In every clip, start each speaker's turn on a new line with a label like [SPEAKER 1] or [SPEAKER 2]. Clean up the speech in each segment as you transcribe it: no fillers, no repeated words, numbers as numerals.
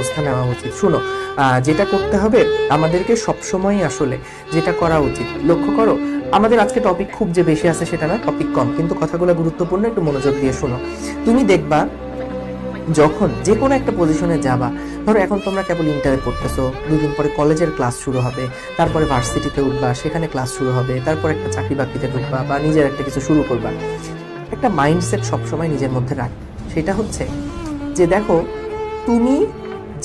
[SPEAKER 1] ব্যবস্থা নেওয়া উচিত। শুনো, যেটা করতে হবে আমাদেরকে সবসময় আসলে যেটা করা উচিত, লক্ষ্য করো আমাদের আজকে টপিক খুব যে বেশি আছে সেটা না, টপিক কম, কিন্তু কথাগুলো গুরুত্বপূর্ণ, একটু মনোযোগ দিয়ে শোনো। তুমি দেখবা যখন যে কোনো একটা পজিশনে যাবা, ধরো এখন তোমরা কেবল ইন্টারে পড়তেছো, 2 দিন পরে কলেজের ক্লাস শুরু হবে, তারপরে ভার্সিটিতে উঠবা, সেখানে ক্লাস শুরু হবে, তারপর একটা চাকরি বাকরিতে ঢুকবা বা নিজের একটা কিছু শুরু করবা। একটা মাইন্ডসেট সবসময় নিজের মধ্যে রাখ, সেটা হচ্ছে যে দেখো তুমি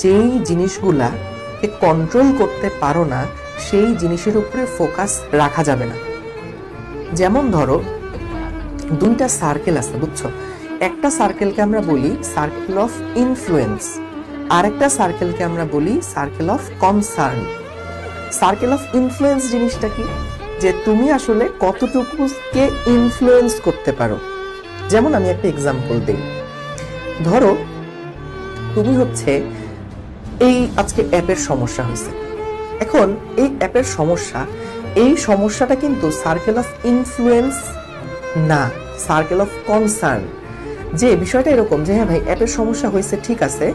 [SPEAKER 1] যেই জিনিসগুলাকে কন্ট্রোল করতে পারো না সেই জিনিসের উপরে ফোকাস রাখা যাবে না। যেমন ধরো 2টা সার্কেল আছে, বুঝছো? একটা সার্কেলকে আমরা বলি সার্কেল অফ ইনফ্লুয়েন্স, আর একটা সার্কেলকে আমরা বলি circle of concern. Circle of influence জিনিসটা কি, যে তুমি আসলে কতটুকুকে ইনফ্লুয়েন্স করতে পারো। যেমন আমি একটা এক্সাম্পল দিই, ধরো তুমি হচ্ছে এই আজকে অ্যাপের সমস্যা হয়েছে, এখন এই অ্যাপের সমস্যা, এই সমস্যাটা কিন্তু সার্কেল অফ ইনফ্লুয়েন্স না, সার্কেল অফ কনসার্ন। যে বিষয়টা এরকম যে হ্যাঁ ভাই অ্যাপের সমস্যা হয়েছে, ঠিক আছে,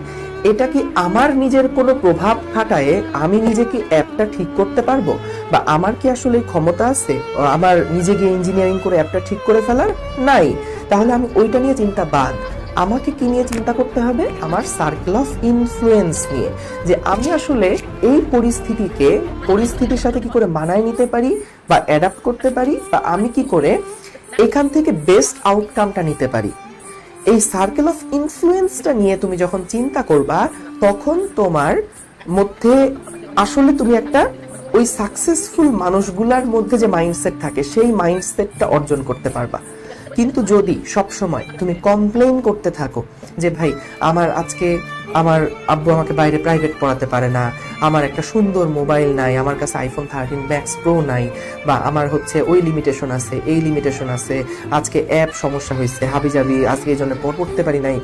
[SPEAKER 1] এটা কি আমার নিজের কোনো প্রভাব খাটায় আমি নিজে কি অ্যাপটা ঠিক করতে পারবো, বা আমার কি আসলে ক্ষমতা আছে আমার নিজে গিয়ে ইঞ্জিনিয়ারিং করে অ্যাপটা ঠিক করে ফেলার? নাই। তাহলে আমি ওইটা নিয়ে চিন্তা বাদ, আমাকে কি নিয়ে চিন্তা করতে হবে? আমার সার্কেল অফ ইনফ্লুয়েন্স নিয়ে, যে আমি আসলে এই পরিস্থিতির সাথে কি করে মানায় নিতে পারি বা অ্যাডাপ্ট করতে পারি, বা আমি কি করে এখান থেকে বেস্ট আউটকামটা নিতে পারি। এই সার্কেল অফ ইনফ্লুয়েন্সটা নিয়ে তুমি যখন চিন্তা করবা, তখন তোমার মধ্যে আসলে তুমি একটা ওই সাকসেসফুল মানুষগুলার মধ্যে যে মাইন্ডসেট থাকে সেই মাইন্ডসেটটা অর্জন করতে পারবা। কিন্তু যদি সবসময় তুমি কমপ্লেইন করতে থাকো যে ভাই আমার আব্বু আমাকে বাইরে প্রাইভেট পড়াতে পারে না, আমার একটা সুন্দর মোবাইল নাই, আমার কাছে আইফোন 13 ম্যাক্স প্রো নাই, বা আমার হচ্ছে ওই লিমিটেশন আছে, এই লিমিটেশন আছে, আজকে অ্যাপ সমস্যা হয়েছে, হাবিজাবি আজকে এই জন্য পড়তে পারি নাই,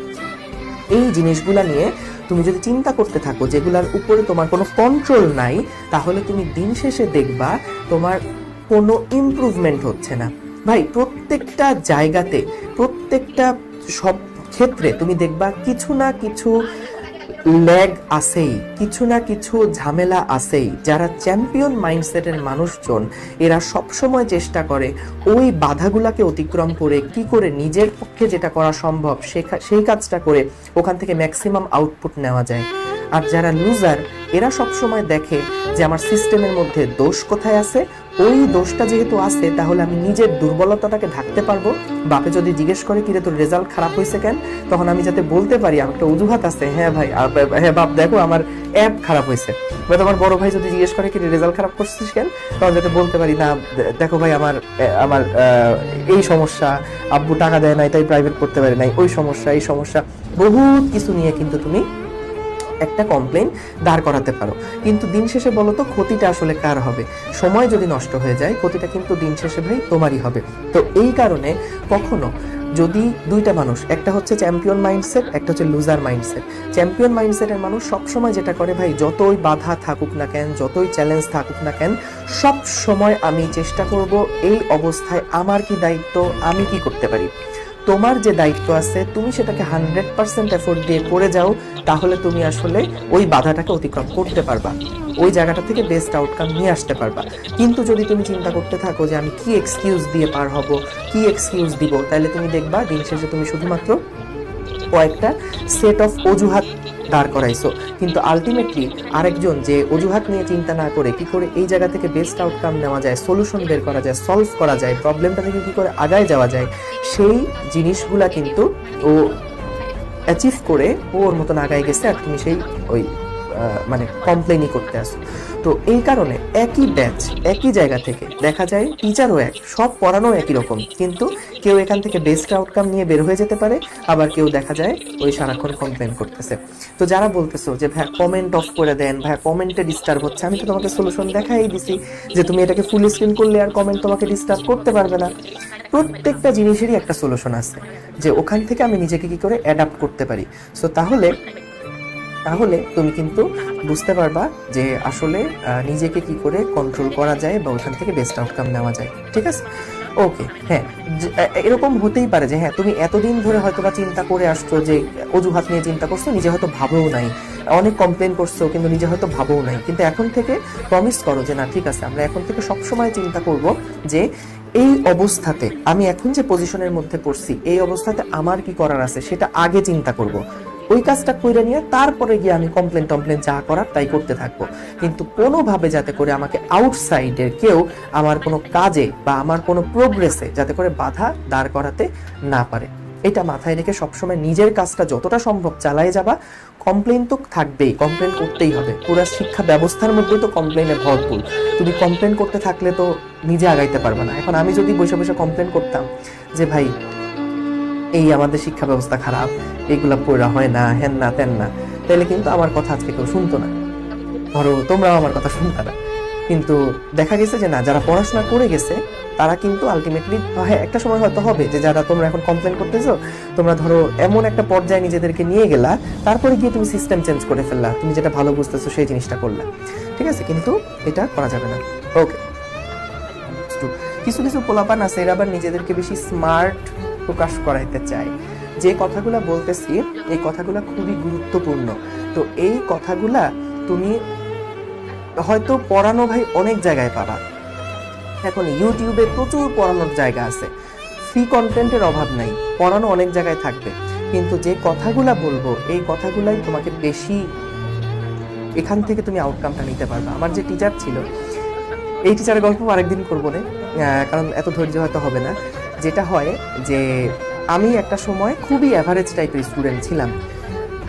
[SPEAKER 1] এই জিনিসগুলা নিয়ে তুমি যদি চিন্তা করতে থাকো যেগুলার উপরে তোমার কোনো কন্ট্রোল নাই, তাহলে তুমি দিন শেষে দেখবা তোমার কোনো ইমপ্রুভমেন্ট হচ্ছে না। ভাই প্রত্যেকটা জায়গাতে, প্রত্যেকটা সব ক্ষেত্রে তুমি দেখবা কিছু না কিছু ল্যাগ আছেই, কিছু না কিছু ঝামেলা আছেই। যারা চ্যাম্পিয়ন মাইন্ডসেটের মানুষজন, এরা সবসময় চেষ্টা করে ওই বাধাগুলাকে অতিক্রম করে কি করে নিজের পক্ষে যেটা করা সম্ভব সেই কাজটা করে ওখান থেকে ম্যাক্সিমাম আউটপুট নেওয়া যায়। আর যারা লুজার, এরা সবসময় দেখে যে আমার সিস্টেমের মধ্যে দোষ কোথায় আছে, ওই দোষটা যেহেতু আছে তাহলে আমি নিজের দুর্বলতাটাকে ঢাকতে পারবো। বাপে যদি জিজ্ঞেস করে কিরে তোর রেজাল্ট খারাপ হয়েছে কেন, তখন আমি যাতে বলতে পারি আমার একটা অজুহাত আছে, হ্যাঁ ভাই, হ্যাঁ বাপ দেখো আমার অ্যাপ খারাপ হয়েছে। বা তোমার বড় ভাই যদি জিজ্ঞেস করে কিরে রেজাল্ট খারাপ করছিস কেন, তখন যাতে বলতে পারি না দেখো ভাই আমার এই সমস্যা, আব্বু টাকা দেয় নাই তাই প্রাইভেট পড়তে পারি নাই, ওই সমস্যা এই সমস্যা, বহুত কিছু নিয়ে কিন্তু তুমি একটা কমপ্লেইন দাঁড় করাতে পারো। কিন্তু দিন শেষে বলো তো ক্ষতিটা আসলে কার হবে? সময় যদি নষ্ট হয়ে যায়, ক্ষতিটা কিন্তু দিন শেষে ভাই তোমারই হবে। তো এই কারণে কখনো যদি 2টা মানুষ, একটা হচ্ছে চ্যাম্পিয়ন মাইন্ডসেট, একটা হচ্ছে লুজার মাইন্ডসেট। চ্যাম্পিয়ন মাইন্ডসেটের মানুষ সবসময় যেটা করে ভাই, যতই বাধা থাকুক না কেন, যতই চ্যালেঞ্জ থাকুক না কেন, সব সময় আমি চেষ্টা করব এই অবস্থায় আমার কি দায়িত্ব, আমি কি করতে পারি। তোমার যে দায়িত্ব আছে তুমি সেটাকে 100% এফোর্ট দিয়ে করে যাও, তাহলে তুমি আসলে ওই বাধাটাকে অতিক্রম করতে পারবা, ওই জায়গাটা থেকে বেস্ট আউটকাম নিয়ে আসতে পারবা। কিন্তু যদি তুমি চিন্তা করতে থাকো যে আমি কি এক্সকিউজ দিয়ে পার হব, কি এক্সকিউজ দিব, তাহলে তুমি দেখবা দিন শেষে তুমি শুধুমাত্র কয়েকটা সেট অফ অজুহাত দাঁড় করাইছো, কিন্তু আলটিমেটলি আরেকজন যে অজুহাত নিয়ে চিন্তা না করে কি করে এই জায়গা থেকে বেস্ট আউটকাম নেওয়া যায়, সলিউশন বের করা যায়, সলভ করা যায়, প্রবলেমটা থেকে কি করে আগায় যাওয়া যায়, সেই জিনিসগুলা কিন্তু ও অ্যাচিভ করে ওর মতন আগায় গেছে, আর তুমি সেই ওই মানে কমপ্লেনই করতে আসো। তো এই কারণে একই ব্যাচ একই জায়গা থেকে দেখা যায় টিচারও এক, সব পড়ানো একই রকম, কিন্তু কেউ এখান থেকে বেস্ট আউটকাম নিয়ে বের হয়ে যেতে পারে, আবার কেউ দেখা যায় ওই সারাক্ষণ কমপ্লেন করতেছে। তো যারা বলতেছো যে ভাই কমেন্ট অফ করে দেন, ভাই কমেন্টে ডিস্টার্ব হচ্ছে, আমি তো তোমাকে সলিউশন দেখাই দিছি যে তুমি এটাকে ফুল স্ক্রিন করলে আর কমেন্ট তোমাকে ডিস্টার্ব করতে পারবে না। প্রত্যেকটা জিনিসেরই একটা সলিউশন আছে, যে ওখান থেকে আমি নিজেকে কি করে অ্যাডাপ্ট করতে পারি। সো তাহলে তুমি কিন্তু বুঝতে পারবা যে আসলে নিজেকে কি করে কন্ট্রোল করা যায় বা ওখান থেকে বেস্ট আউটকাম নেওয়া যায়। ঠিক আছে, ওকে। হ্যাঁ, এরকম হতেই পারে যে হ্যাঁ তুমি এতদিন ধরে হয়তো বা চিন্তা করে আসছো, যে অজুহাত নিয়ে চিন্তা করছো, নিজে হয়তো ভাবেও নাই, অনেক কমপ্লেন করছো কিন্তু নিজে হয়তো ভাবও নাই, কিন্তু এখন থেকে প্রমিস করো যে না ঠিক আছে, আমরা এখন থেকে সবসময় চিন্তা করব যে এই অবস্থাতে আমি এখন যে পজিশনের মধ্যে পড়ছি এই অবস্থাতে আমার কি করার আছে সেটা আগে চিন্তা করব, ওই কাজটা কইরা নিয়ে তারপরে গিয়ে আমি কমপ্লেন টমপ্লেন যা করার তাই করতে থাকবো। কিন্তু কোনোভাবে যাতে করে আমাকে আউটসাইডের কেউ আমার কোনো কাজে বা আমার কোনো প্রোগ্রেসে যাতে করে বাধা দাঁড় করাতে না পারে, এটা মাথায় রেখে সবসময় নিজের কাজটা যতটা সম্ভব চালায় যাবা। কমপ্লেন তো থাকবেই, কমপ্লেন করতেই হবে, পুরো শিক্ষা ব্যবস্থার মধ্যেই তো কমপ্লেনে ভরপুর। তুমি কমপ্লেন করতে থাকলে তো নিজে আগাইতে পারবে না। এখন আমি যদি বসে বসে কমপ্লেন করতাম যে ভাই এই আমাদের শিক্ষা ব্যবস্থা খারাপ, এইগুলা পড়া হয় না, হেন না তেন না, তাহলে কিন্তু আমার কথা আজকে কেউ শুনতো না, ধরো তোমরাও আমার কথা শুনতে না। কিন্তু দেখা গেছে যে না, যারা পড়াশোনা করে গেছে তারা কিন্তু আলটিমেটলি একটা সময় হয়তো হবে যে যারা তোমরা এখন কমপ্লেন করতেছো, তোমরা ধরো এমন একটা পর্যায়ে নিজেদেরকে নিয়ে গেলা, তারপরে গিয়ে তুমি সিস্টেম চেঞ্জ করে ফেললা, তুমি যেটা ভালো বুঝতেছো সেই জিনিসটা করলা, ঠিক আছে? কিন্তু এটা করা যাবে না। ওকে, কিছু কিছু পোলাপান আছে এরা আবার নিজেদেরকে বেশি স্মার্ট প্রকাশ করাইতে চায়। যে কথাগুলা বলতেছি এই কথাগুলা খুবই গুরুত্বপূর্ণ। তো এই কথাগুলা তুমি হয়তো পড়ানো ভাই অনেক জায়গায় পাবা, এখন ইউটিউবে প্রচুর পড়ানোর জায়গা আছে, ফ্রি কন্টেন্টের অভাব নাই, পড়ানো অনেক জায়গায় থাকবে। কিন্তু যে কথাগুলা বলবো এই কথাগুলাই তোমাকে বেশি, এখান থেকে তুমি আউটকামটা নিতে পারবে। আমার যে টিচার ছিল, এই টিচারের গল্প আরেকদিন করবো না, কারণ এত ধৈর্য হয়তো হবে না। যেটা হয় যে আমি একটা সময় খুবই অ্যাভারেজ টাইপের স্টুডেন্ট ছিলাম,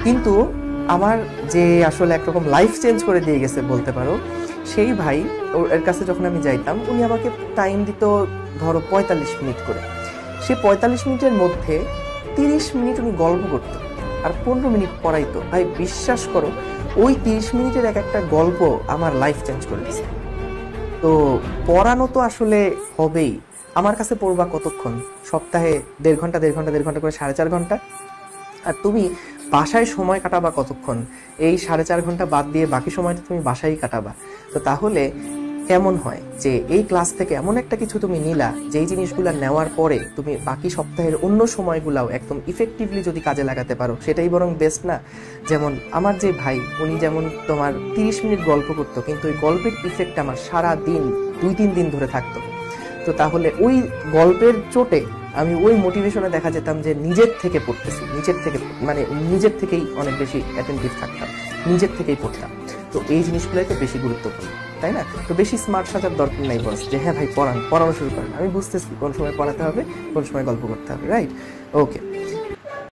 [SPEAKER 1] কিন্তু আমার যে আসলে একরকম লাইফ চেঞ্জ করে দিয়ে গেছে বলতে পারো, সেই ভাই ওর কাছে যখন আমি যাইতাম উনি আমাকে টাইম দিত ধরো 45 মিনিট করে। সে 45 মিনিটের মধ্যে 30 মিনিট উনি গল্প করতো আর 15 মিনিট পড়াইতো। ভাই বিশ্বাস করো, ওই 30 মিনিটের এক একটা গল্প আমার লাইফ চেঞ্জ করে দিয়েছে। তো পড়ানো তো আসলে হবেই। আমার কাছে পড়বা কতক্ষণ? সপ্তাহে 1.5 ঘন্টা 1.5 ঘন্টা করে 4.5 ঘন্টা। আর তুমি বাসায় সময় কাটাবা কতক্ষণ? এই 4.5 ঘন্টা বাদ দিয়ে বাকি সময়টা তুমি বাসায় কাটাবা। তো তাহলে কেমন হয় যে এই ক্লাস থেকে এমন একটা কিছু তুমি নিলা, যেই জিনিসগুলো নেওয়ার পরে তুমি বাকি সপ্তাহের অন্য সময়গুলাও একদম ইফেক্টিভলি যদি কাজে লাগাতে পারো, সেটাই বরং বেস্ট না? যেমন আমার যে ভাই, উনি যেমন তোমার 30 মিনিট গল্প করতো, কিন্তু ওই গল্পের ইফেক্ট আমার সারা দিন 2-3 দিন ধরে থাকতো। তো তাহলে ওই গল্পের চোটে আমি ওই মোটিভেশনে দেখা যেতাম যে নিজের থেকে পড়তেছি, নিজের থেকেই অনেক বেশি অ্যাটেন্টিভ থাকতাম, নিজের থেকেই পড়তাম। তো এই জিনিসগুলোই তো বেশি গুরুত্বপূর্ণ, তাই না? তো বেশি স্মার্ট সাজার দরকার নাই বস, যে হ্যাঁ ভাই পড়ানো শুরু করেন, আমি বুঝতেছি কোন সময় পড়াতে হবে, কোন সময় গল্প করতে হবে, রাইট? ওকে।